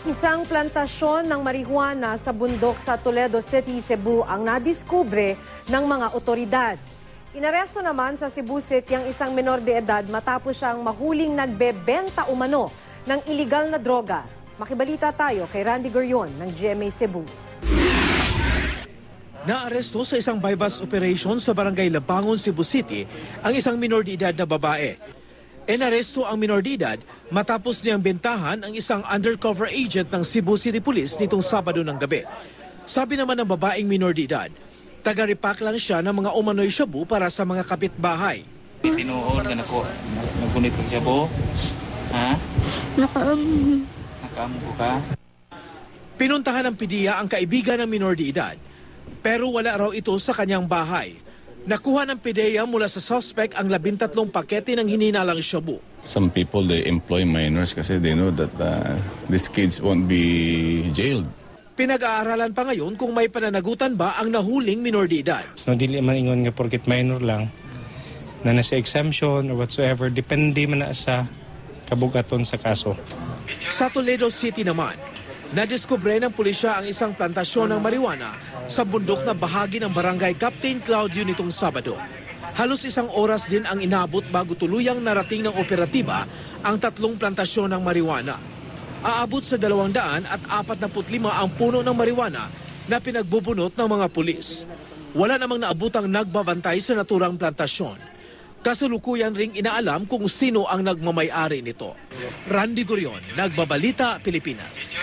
Isang plantasyon ng marijuana sa bundok sa Toledo City, Cebu ang nadiskubre ng mga otoridad. Inaresto naman sa Cebu City ang isang menor de edad matapos siyang mahuling nagbebenta umano ng iligal na droga. Makibalita tayo kay Randy Gurion ng GMA Cebu. Naaresto sa isang bypass operation sa Barangay Labangon, Cebu City ang isang minor de edad na babae. Inaresto ang minor de edad matapos niyang bentahan ang isang undercover agent ng Cebu City Police nitong Sabado ng gabi. Sabi naman ng babaeng minor de edad, taga-repack lang siya ng mga umano'y shabu para sa mga kapitbahay. Tinuod ka na ko, nagunit kang shabu? Ha? Nakaambo ka? Pinuntahan ng PDEA ang kaibigan ng minor de edad, pero wala raw ito sa kanyang bahay. Nakuha ng PDEA mula sa suspect ang 13 pakete ng hininalang shabu. Some people, they employ minors kasi they know that these kids won't be jailed. Pinag-aaralan pa ngayon kung may pananagutan ba ang nahuling minor de edad. No, dili man ingon nga porket minor lang na nasa exemption or whatsoever, depende man na sa kabugaton sa kaso. Sa Toledo City naman, nadiskubre ng pulisya ang isang plantasyon ng marijuana sa bundok na bahagi ng barangay Captain Claudio nitong Sabado. Halos isang oras din ang inabot bago tuluyang narating ng operatiba ang 3 plantasyon ng marijuana. Aabot sa 245 ang puno ng marijuana na pinagbubunot ng mga pulis. Wala namang naabutang nagbabantay sa naturang plantasyon. Kasalukuyan ring inaalam kung sino ang nagmamay-ari nito. Randy Gurion, Nagbabalita, Pilipinas.